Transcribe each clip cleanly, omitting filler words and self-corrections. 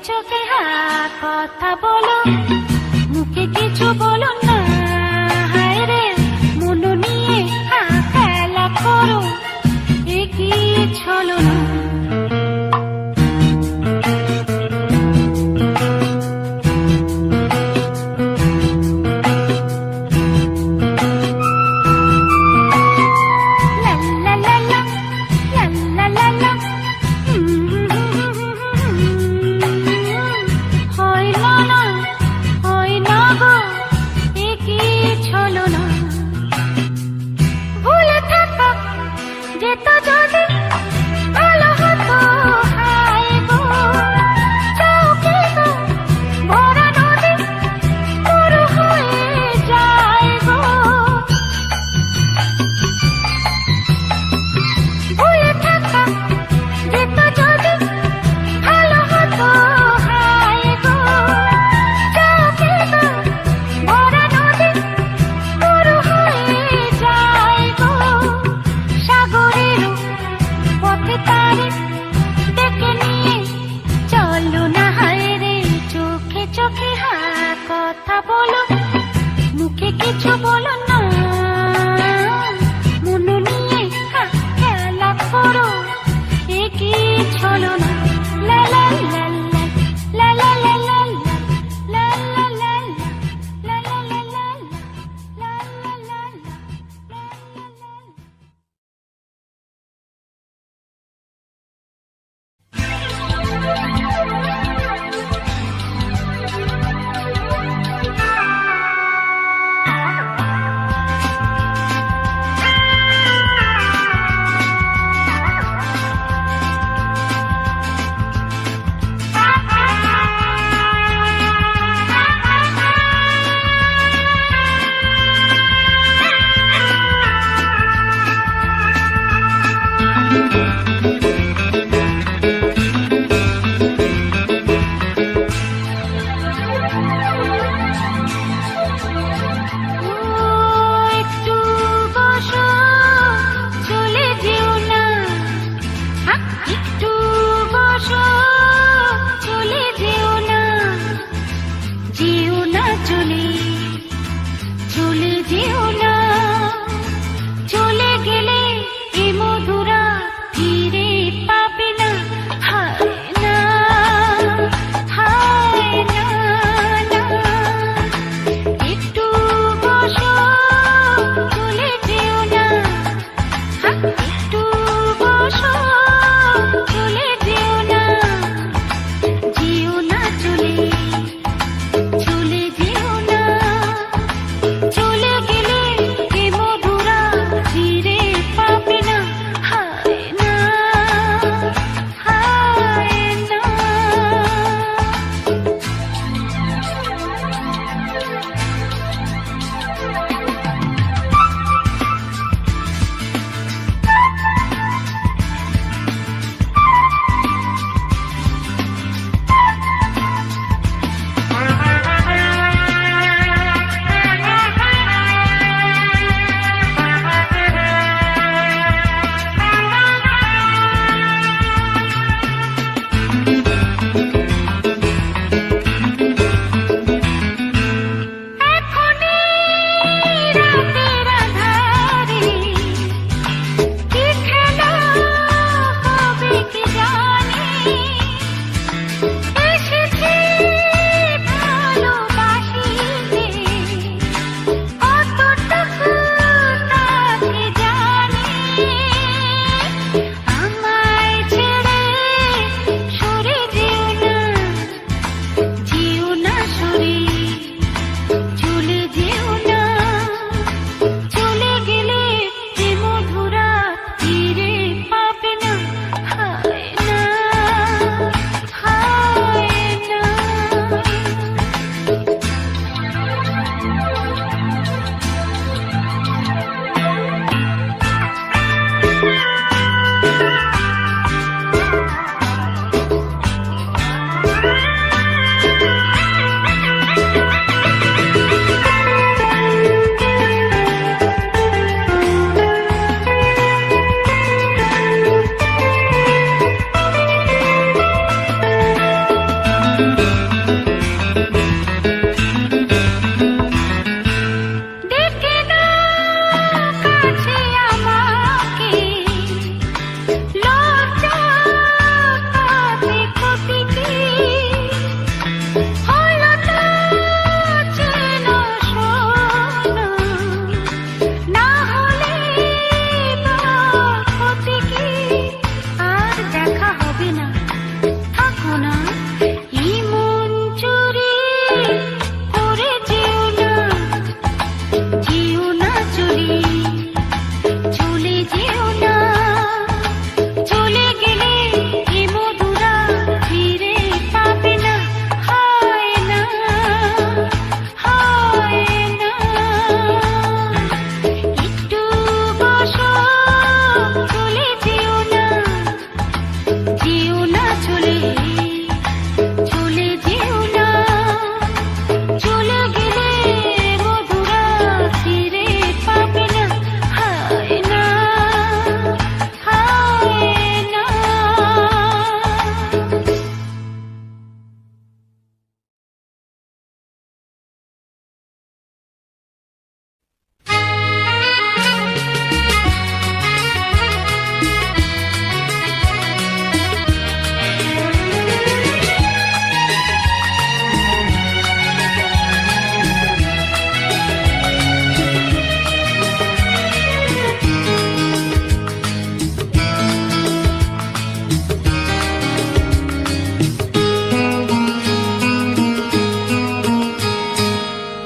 চোখে কথা বলো, মুখে কিছু বলো না। হায় রে মন নিয়ে খেলা করো, এ কি ছলো না। কথা বলো, মুখে কিছু বলো না। মন নিয়ে খেলা করো, এ কি ছলো না। লা লা লা লা লা লা লা লা লা লা লা লা লা লা লা লা লা। না এই মন চুরি করে যেও না চুরি চলে যেও না চলে গেলে এ মধুরা ফিরে পাবে না হায় না একটু বসো চলে যেও না চলে যেও না চলে গেলে মধুরা ফিরে পাবে না হায় না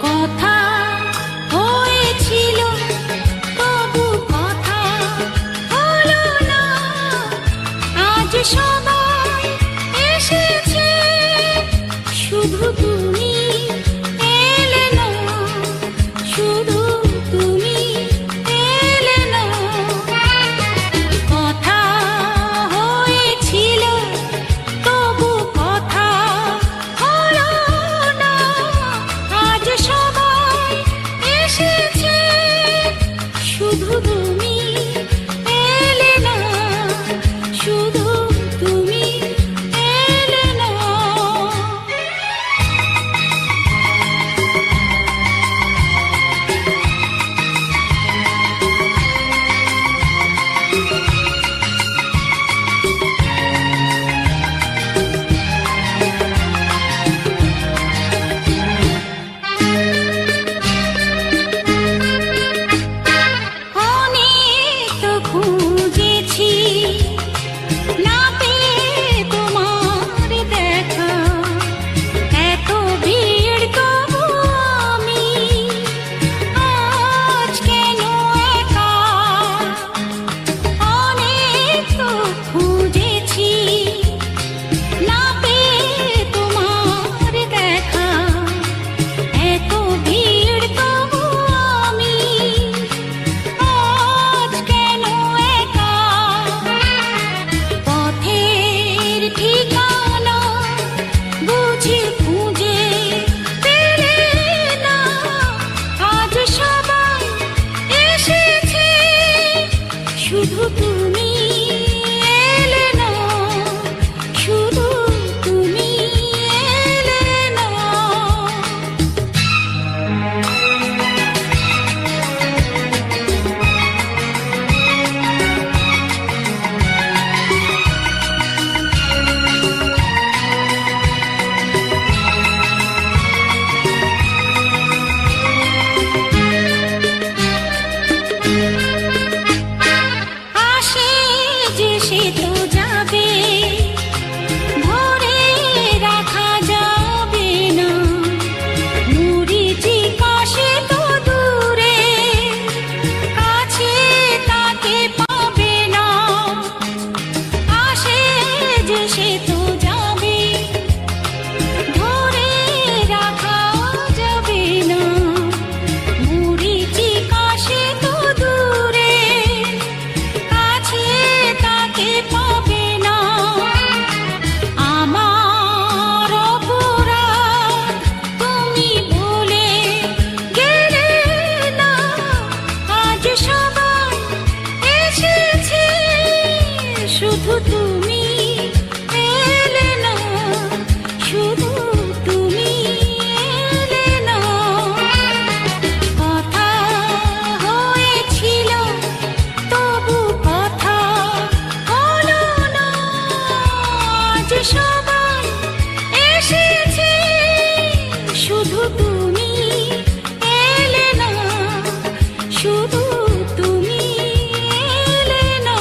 কথা হয়েছিল তবু কথা হলো না আজ সবাই এসেছে শুধু তুমি এলে না শুধু তুমি এলে না কথা হয়েছিল তবু কথা হলো না আজ সবাই এসেছে শুধু তুমি এলে না শুধু তুমি এলে না অনেক তো খুঁজেছি না পেয়ে তোমার দেখা এত ভিড় তবু আমি আজ কেন একা অনেক তো খুঁজেছি না পেয়ে তোমার দেখা এত ভিড় তবু আমি আজ কেন একা পথের ঠিকানা বুঝি খুঁজে পেলে না আজ সবাই এসেছে শুধু তুমি এলে না শুধু তুমি এলে না আসে যে সে তো যাবে ধরে রাখা যাবে না মরীচিকা সে তো দূরে কাছে তাকে পাবে না আসে যে সে তো যাবে ধরে রাখা যাবে না মরীচিকা সে তো দূরে কাছে তাকে পাবে না আমার অপরাধ তুমি বলে গেলে না আজ সবাই এসেছে শুধু তুমি এলে না শুধু তুমি এলে না কথা হয়েছিল তবু কথা হলো না আজ সবাই এসেছে শুধু তুমি এলে না শুধু তুমি এলে না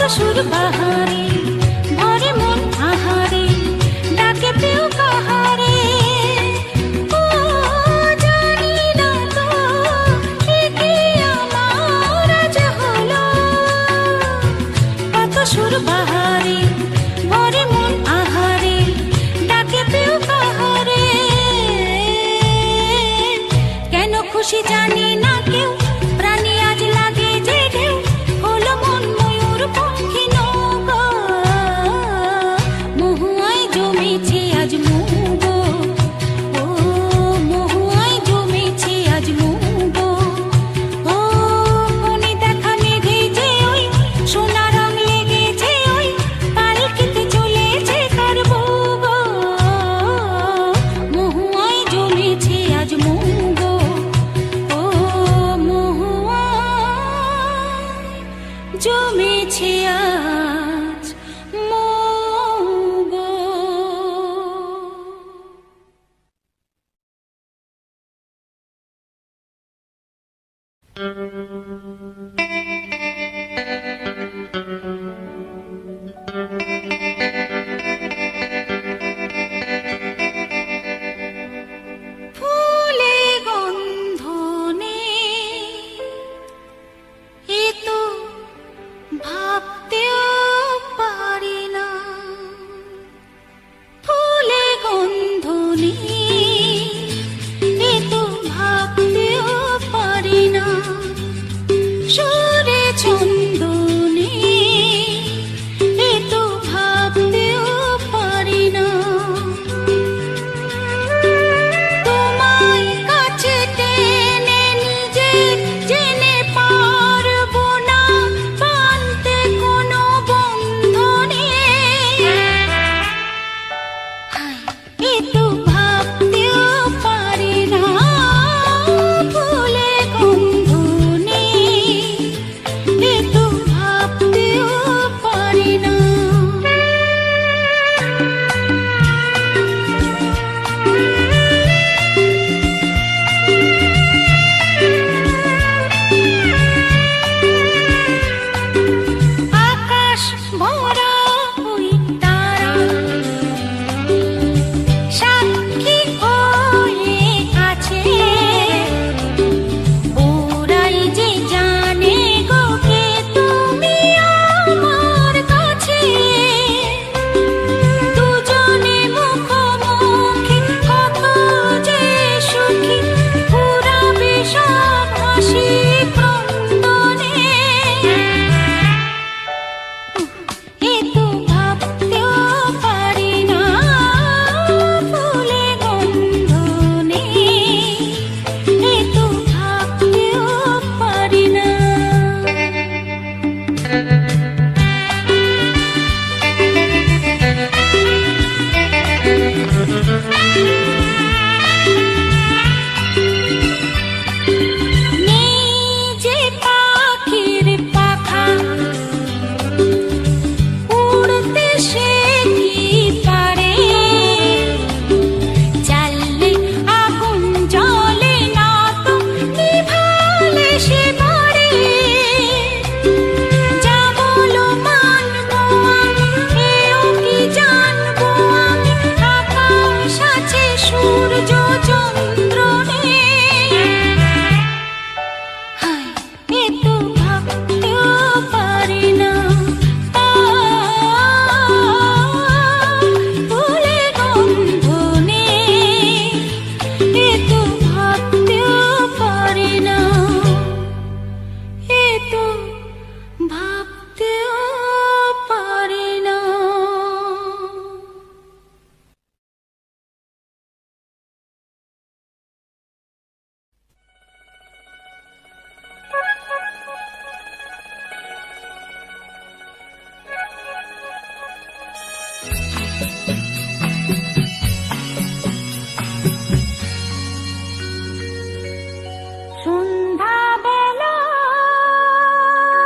সুর বাহারে ভরে মন আহারে ডাকে পেও কাহারে ও জানি না তো কি আমার আজ হলো কত সুর বাহারে ভরে মন আহারে ডাকে পেও কাহারে কেন খুশি জানি না কেউ প্রাণী আজ লাগে যে ঢেউ হলো মন ময়ূর পঙ্খী নৌকা মহুয়ায় জমেছে আজ মুগো ও মহুয়ায় জমেছে আজ মুগো ও মনে দেখা মেঘে যে ওই সোনা রং লেগেছে ওই পালকিতে চলেছে কার বউগো মহুয়ায় জমেছে আজ মুগো ও মহুয়ায় জমেছে আজ মুগো ফুলে গন্ধ নেই এ তো ভাবতেও পারি না ফুলে গন্ধ নেই এ তো ভাবতেও পারি না সুরে ছন্দ নেই এ তো ভাবতেও পারি না তোমায় কাছে টেনে নিজে জেনে পারবো না বাঁধতে কোনো বন্ধনে এ তো ভাবতেও পারি না ফুলে গন্ধ নেই এ তো ভাবতেও পারি না আকাশ ভরা ওই তারা সাক্ষী হয়ে আছে ওরাই যে জানে গো কে তুমি আমার কাছে দুজনে মুখোমুখি কত যে সুখী ফুরাবে সব হাসি ক্রন্দনে এ তো ভাবতেও পারি না ফুলে গন্ধ নেই এ তো ভাবতেও পারি না নেই যে পাখির পাখা উড়তে সে কি পারে জ্বাললে আগুন জ্বলে না তো নিভালে সে বাড়ে যা বলো মানবো আমি এও কি জানবো আমি আকাশ আছে সূর্য চন্দ্র নেই এ তো ভাবতেও পারি না ফুলে গন্ধ নেই এ তো ভাবতেও পারি না এ তো ভাবতেও পারি না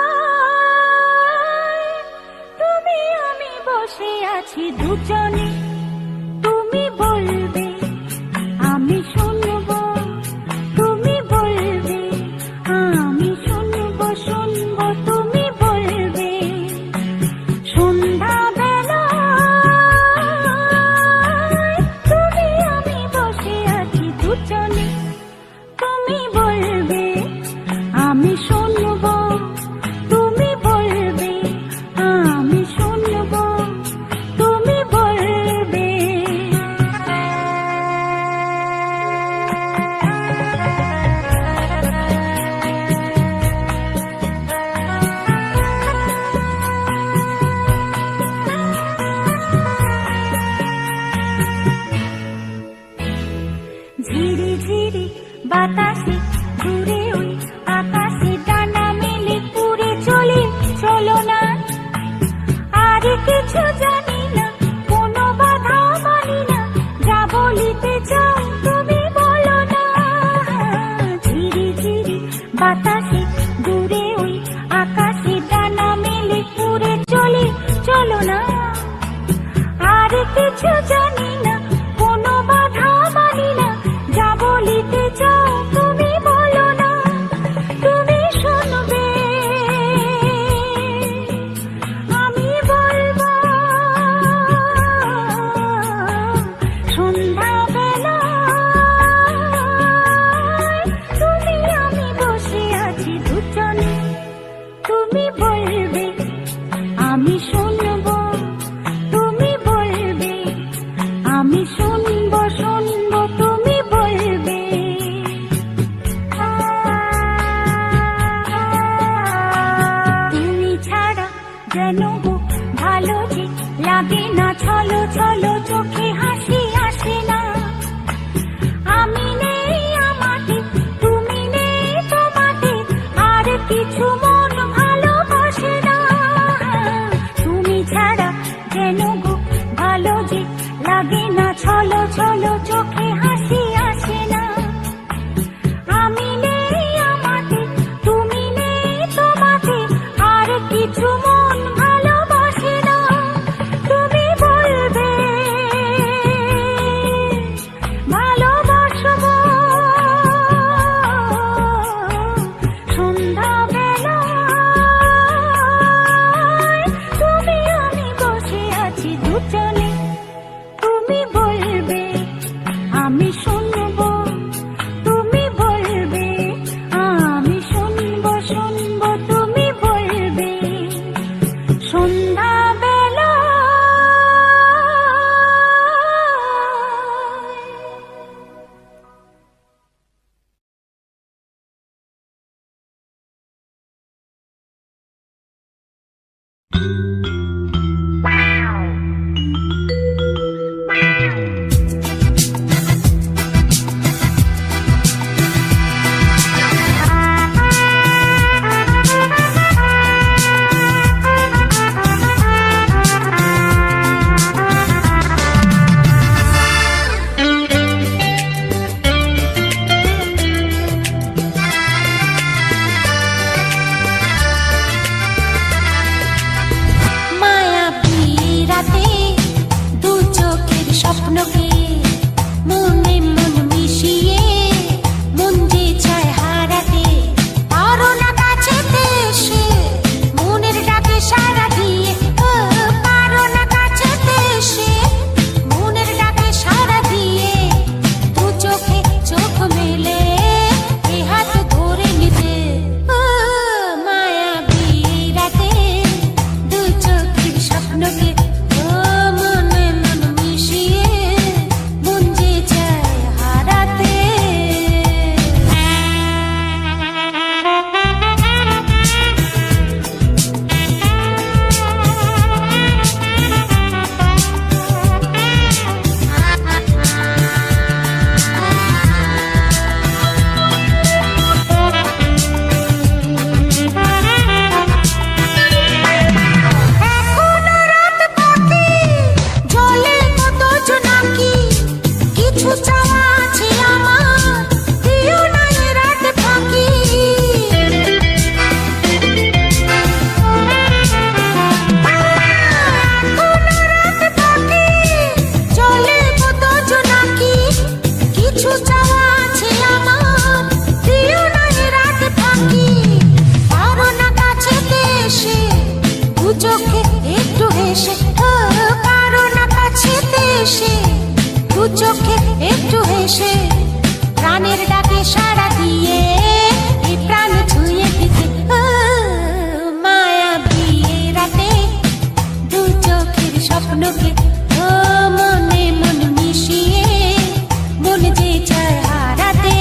সন্ধ্যাবেলায় তুমি আমি বসে আছি দুজনে তুমি বলবে আমি শুনবো তুমি বলবে কিছু জানি না, কোনো বাধা মানি না, যা বলিতে চাও তুমি বলো না। ঝিরি ঝিরি বাতাসে দূরে ওই আকাশে ডানা মেলে উড়ে চলে, চলো না। আর কিছু জানি না, কোনো বাধা মানি না, যা বলিতে চাও তুমি বলো না। তুমি শুনবে, আমি বলবো, সন্ধ্যাবেলায় তুমি আমি বসে আছি দুজনে। তুমি বলবে, আমি শুনবো, তুমি বলবে, আমি শুনবো, শুনবো, তুমি বলবে। তুমি ছাড়া যেন গো ভালো যে লাগে না, ছলো ছলো চোখে হাসি আসে না। আমি নেই আমাকে, তুমি নেই তোমাকে, আর কিছু মন ভালোবাসে না। তুমি ছাড়া যেন গো ভালো যে লাগে না, ছলো ছলো চোখে হাসি আসে না। আমি নেই আমাকে, তুমি নেই তোমাকে, আর কিছু মন ভালোবাসে না। তুমি বলবে, ভালোবাসবো, সন্ধ্যাবেলায় তুমি আমি বসে আছি দুজনে। তুমি বলবে, আমি শুনবো, তুমি বলবে, আমি শুনবো, শুনবো, তুমি বলবে। সন্ধ্যাবেলা চোখে একটু হেসে প্রাণের ডাকে সাড়া দিয়ে এই প্রাণ ছুঁয়ে দিতে মায়া বিয়ে রাতে দু চোখের স্বপ্নকে মনে মন মিশিয়ে মন যে চায় হারাতে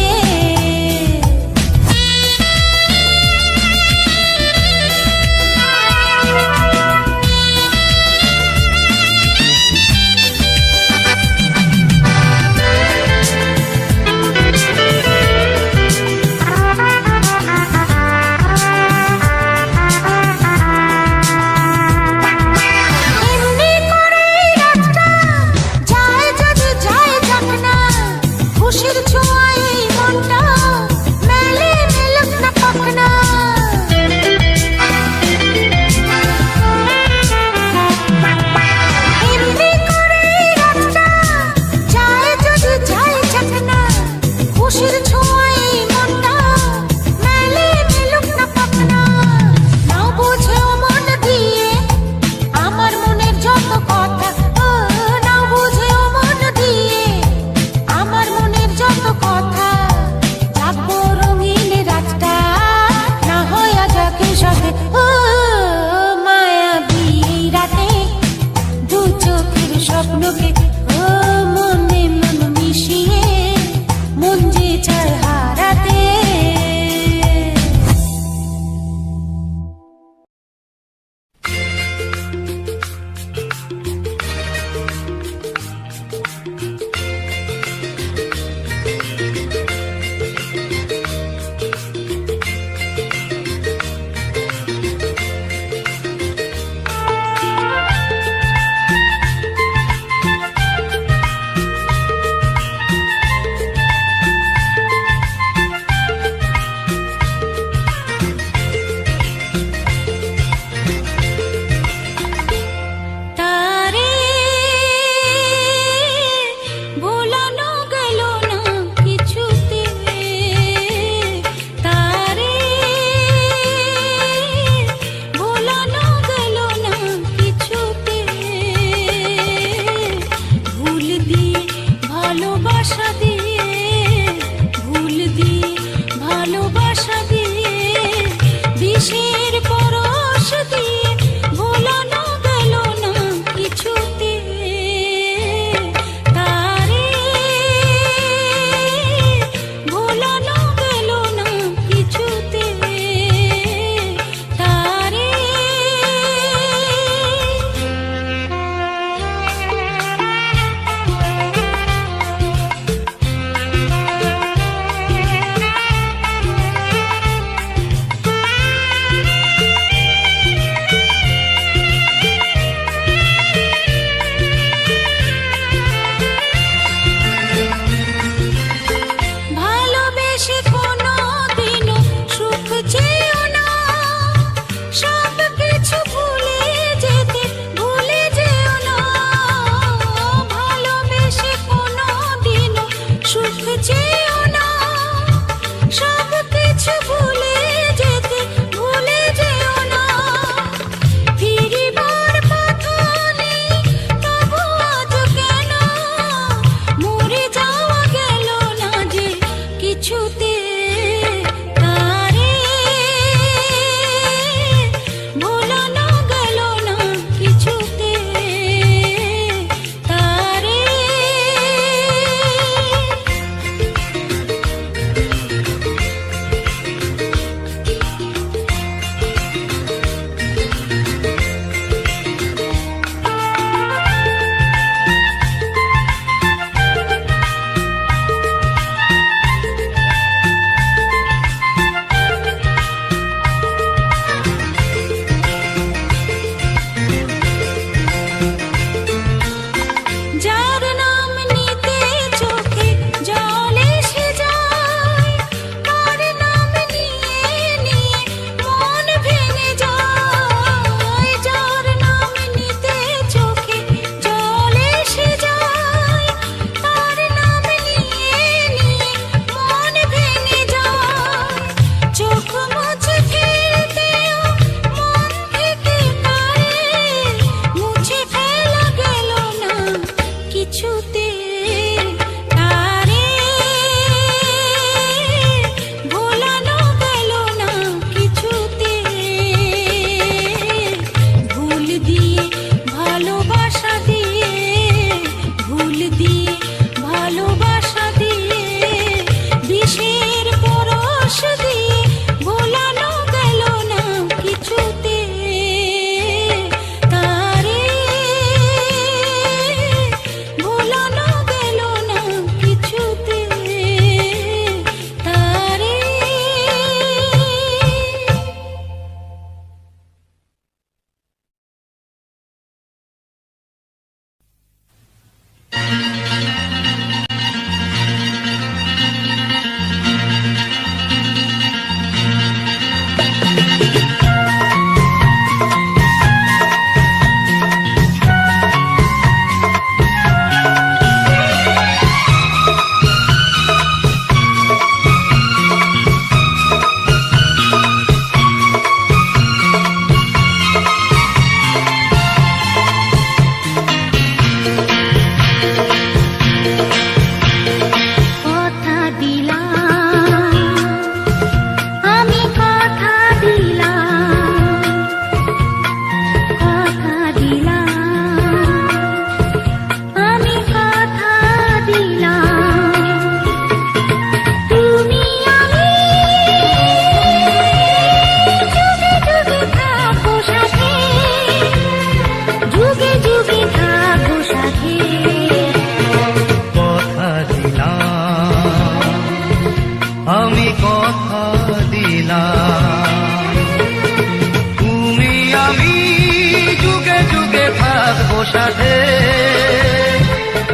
সাথে,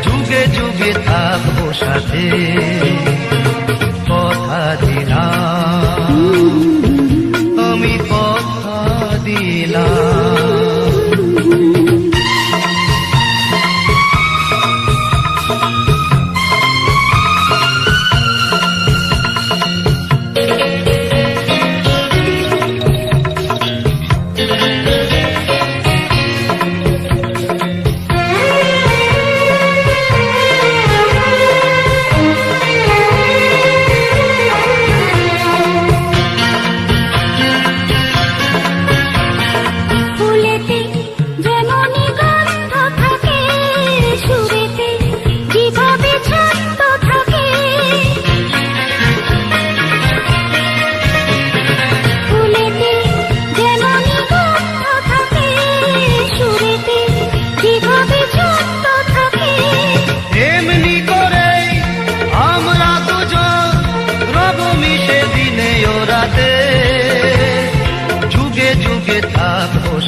যুগে যুগে থাকবো সাথে, কথা দিলাম, আমি কথা দিলাম।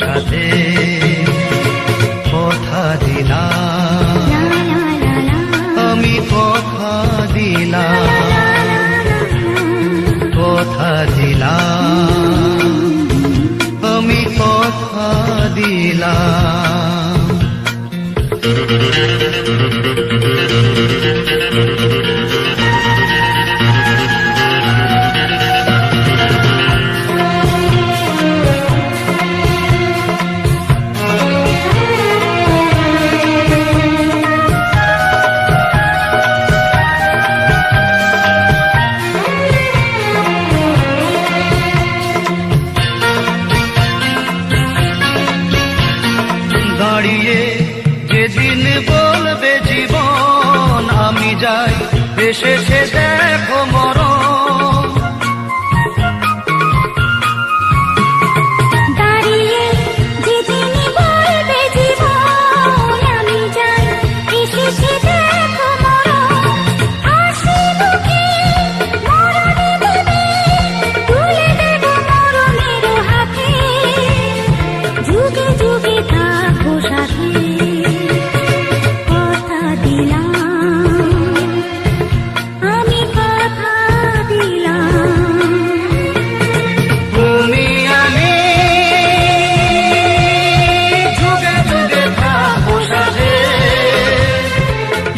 সাথে কথা দিলাম, আমি কথা দিলাম, কথা দিলাম, আমি কথা দিলাম। দাঁড়িয়ে যেদিন বলবে জীবন আমি যাই, এসেছে দেখো মরণ। দাঁড়িয়ে যেদিন বলবে জীবন আমি যাই, এসেছে দেখো মরণ। হাসি মুখে মরণে দেবে, তুলে দেব মরণের হাতে, যুগে যুগে থাকবো সাথে, কথা দিলাম, আমি কথা দিলাম। তুমি আমি যুগে যুগে থাকবো সাথে,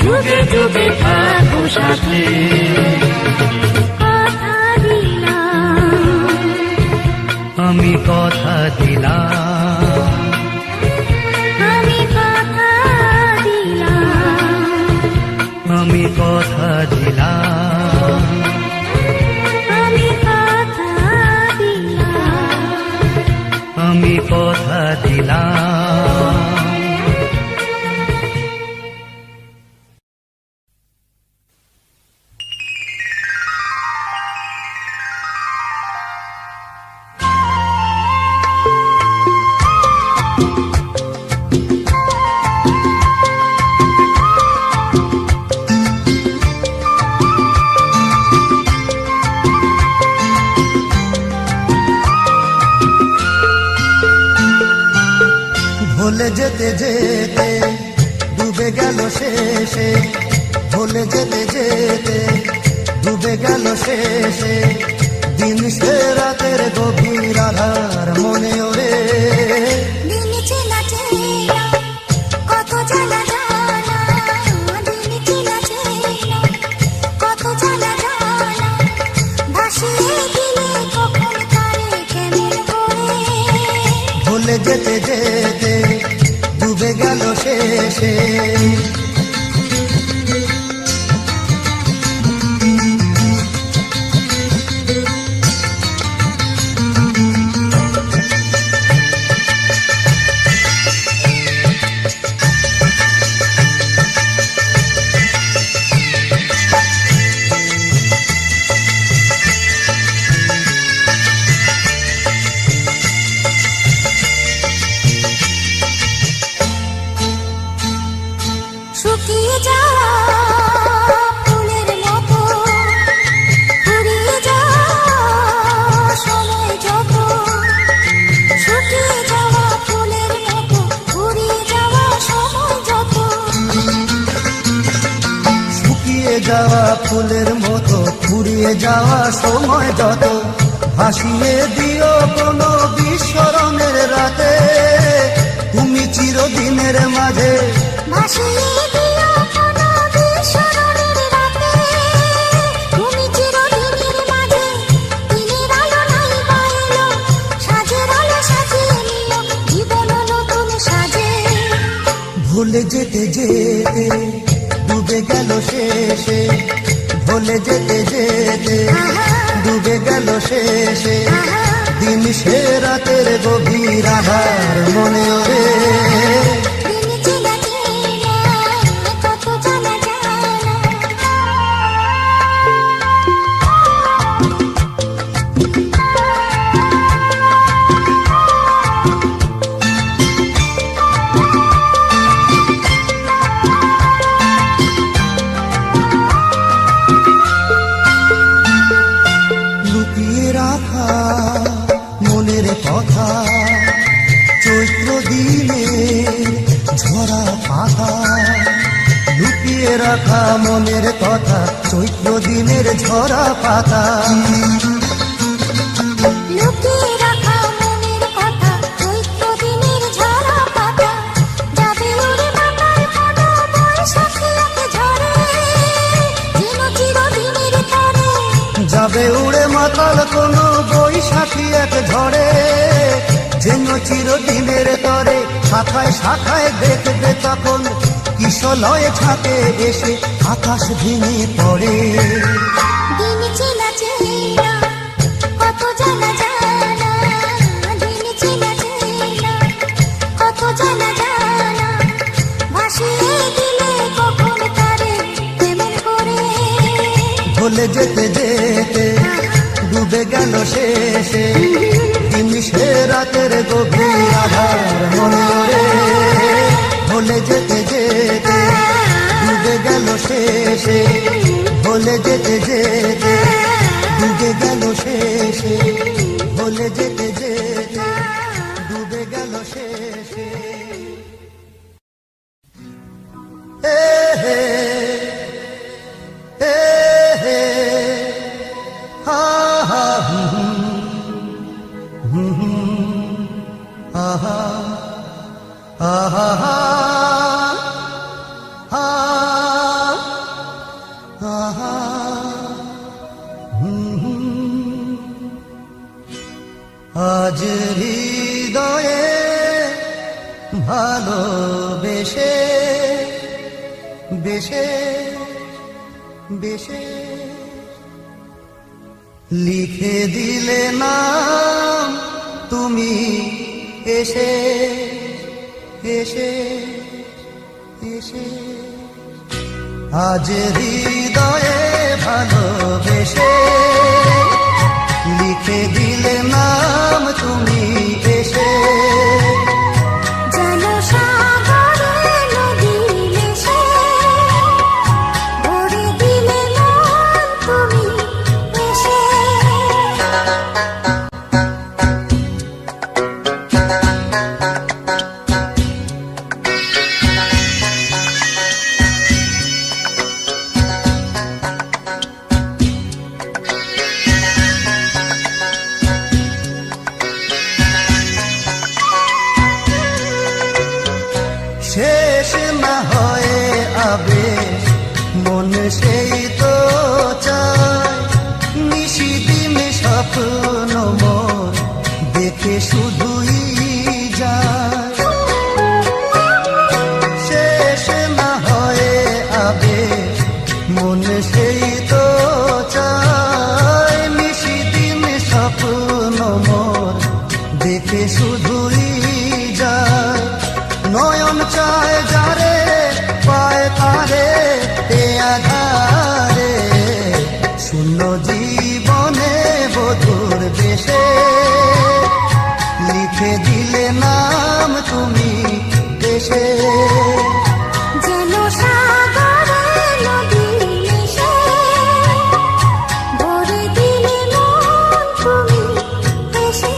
যুগে যুগে থাকবো সাথে, কথা দিলাম, আমি কথা দিলাম, আমি কথা দিলাম, আমি কথা দিলাম, আমি কথা দিলাম, আমি কথা দিলাম। ভুলে যেতে যেতে ডুবে গেল শেষে, ভুলে যেতে যেতে ডুবে গেল শেষে, দিন সে রাতের গভীর আধার মনে ওরে। দিন চেনা চেনা কত জ্বালা জ্বালা, দিন চেনা চেনা কত জ্বালা জ্বালা, ভাসিয়ে দিলে কখন কারে কেমন করে। ভুলে যেতে যেতে ডুবে গেল শেষে, যাওয়া ফুলের মতো ফুরিয়ে যাওয়া সময় যত ভাসিয়ে দিও কোনো বিস্মরণের রাতে তুমি চিরদিনের মাঝে ভাসিয়ে দিও কোনো বিস্মরণের রাতে, তুমি চিরদিনের মাঝে। দিনের আলো নাই বা এলো, সাজের আলো সাজিয়ে নিও জীবন নতুন সাজে। ভুলে যেতে যেতে ডুবে গেল শেষে, ভুলে যেতে যেতে ডুবে গেল শেষে দিন সে রাতের গভীর আধার মনে ওরে দিন চেনা চেনা কত জানা জানা। লুকিয়ে রাখা মনের কথা, চৈত্র দিনে ঝরা পাতা, লুকিয়ে রাখা মনের কথা, চৈত্র দিনের ঝরা পাতা। লুকিয়ে রাখা মনের কথা, চৈত্র দিনের ঝরা পাতা, যাবে উড়ে মাথার কোনো বৈশাখী এক ঝড়ে, যেন চিরদিনের তরে। যাবে উড়ে মাতাল কোনো বৈশাখী এক ঝড়ে, যেন চিরদিনের তরে। শাখায় শাখায় দেখবে তখন কিশলয় ছাতে এসে আকাশ ভেঙে পড়ে। দিন চেনা চেনা কত জানা জানা, দিন চেনা চেনা কত জানা জানা, ভাসিয়ে দিলে কখন তারে কেমন করে। ভুলে যেতে যেতে ডুবে গেল শেষে দিন সে রাতের গভীর আধার মনে ওরে। ভুলে যেতে যেতে ডুবে গেল শেষে, ভুলে যেতে যেতে ডুবে গেল শেষে, ভুলে যেতে যেতে ডুবে গেল শেষে। এ হে এ হে হা হা আহা আহা আহা আজ হৃদয়ে ভালোবেসে বেশে বেশে লিখে দিলে নাম তুমি এসে এসে এসে। আজ হৃদয়ে ভালোবেসে লিখে দিলে নাম তুমি এসে। যেন সাগরে নদী মিশে, ভরে দিলে মন তুমি এসে। শেষ না হয়ে আবে মন সেই তো চায়, নিশিদিন স্বপ্ন মন দেখে শুধুই যায়। শেষ না হয়ে আবে মন সেই তো চায়, নিশিদিন স্বপ্ন মন দেখে শুধুই যায়। নয়ন চায় যারে পায় তারে এ আধারে, শূন্য জীবনে বধুর বেশে লিখে দিলে নাম তুমি দেশে। যেন সাগরে নদী মিশে, ভরে দিলে মন তুমি এসে।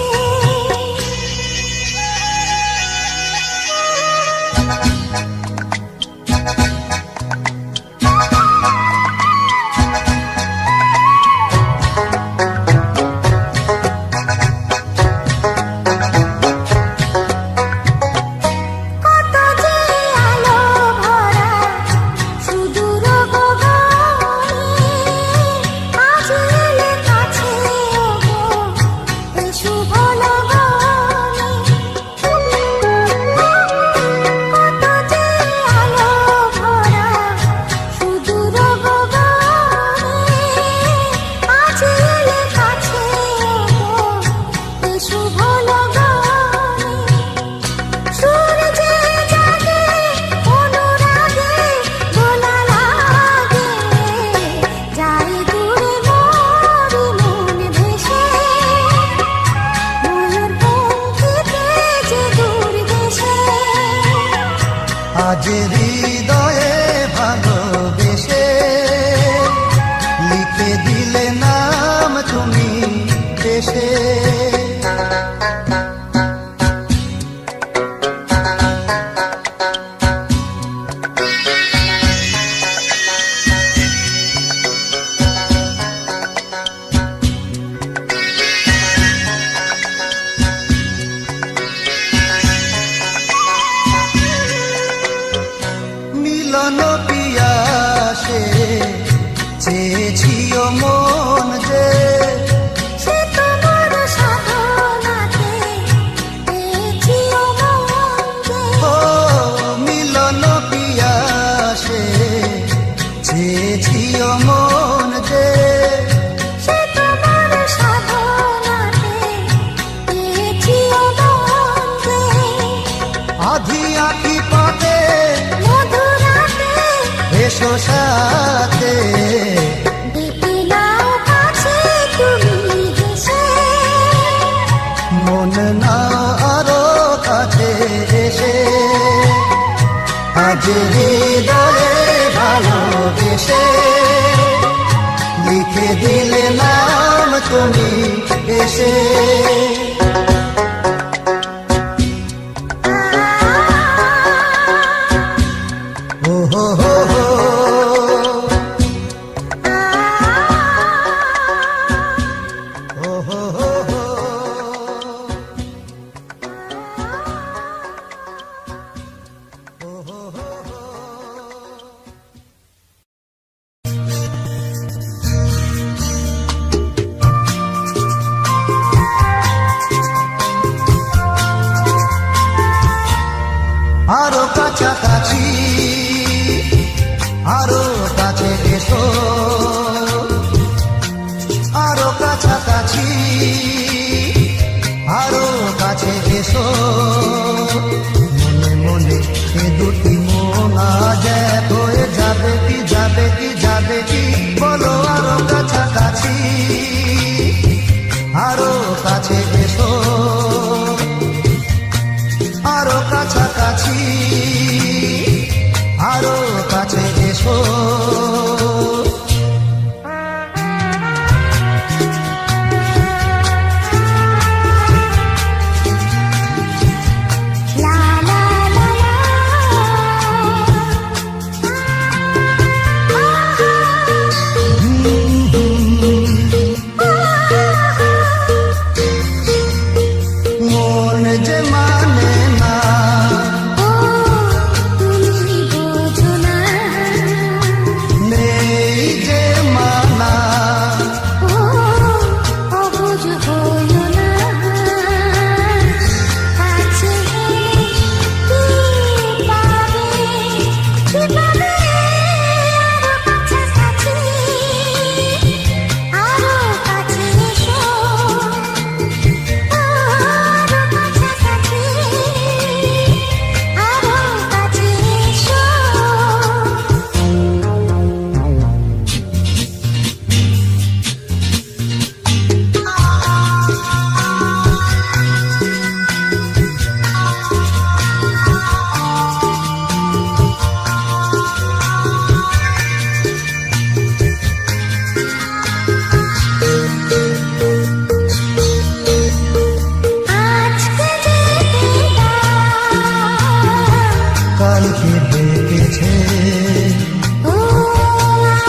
আজ হৃদয়ে ভালোবেসে লিখে দিলে নাম তুমি দেশে। মিলন পিয়াসে চেয়েছিও মন যে, সে তোমার সাধনাতে পেয়েছিও মন যে। ও মিলন পিয়াসে চেয়েছিও মন যে, সে তোমার সাধনাতে পেয়েছিও মন যে। আধি আঁকি পথে মধুরাতে এসো সাথে, দেখে নাও কাছে তুমি হেসে। মন নাও আরো কাছে এসে, আজ হৃদয়ে ভালোবেসে লিখে দিলে নাম তুমি এসে। ও হো হো হো, ও হো হো হো, ও হো হো হো। আরো কাছাকাছি, আরো কাছে এসো, আরো কাছাকাছি, আরো কাছে এসো। মনে মনে এ দুটি মন আজ এক হয়ে যাবে কি, যাবে কি, যাবে কি, বলো আরো কাছাকাছি, আরো কাছে এসো, আরো কাছাকাছি, আরো কাছে এসো। লা লা লা লা, মন যে মানে না, ও তুমি বোঝো না। নেই যে মানা, ও অবুঝ হইও না। কাছে কি পাবে, কি পাবে আরো কাছাকাছি, আরো কাছে এসো। আরো কাছাকাছি, আরো কাছে এসো। আজকে যেতে দাও, কালকে ডেকেছে, ও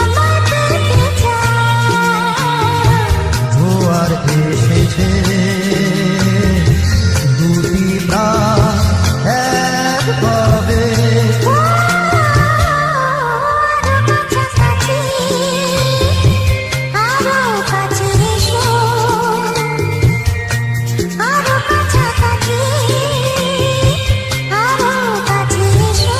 আমার পেতে চাও। জোয়ার এসেছে, দুটি প্রাণ এক হবে। আরো কাছাকাছি, আরো কাছে এসো। আরো কাছাকাছি, আরো কাছে এসো।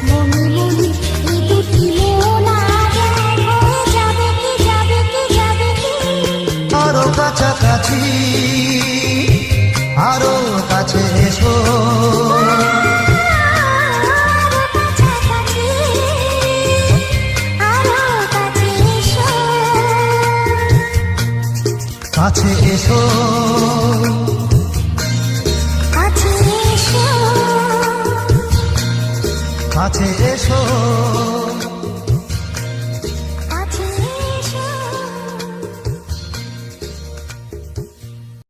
মনে মনে এই দুটি মন আজ এক হয়ে যাবে কি, যাবে কি, যাবে কি। আরো কাছাকাছি, আরো কাছে এসো। আরো কাছাকাছি, আরো কাছে এসো। কাছে এসো, কাছে এসো। কাছে এসো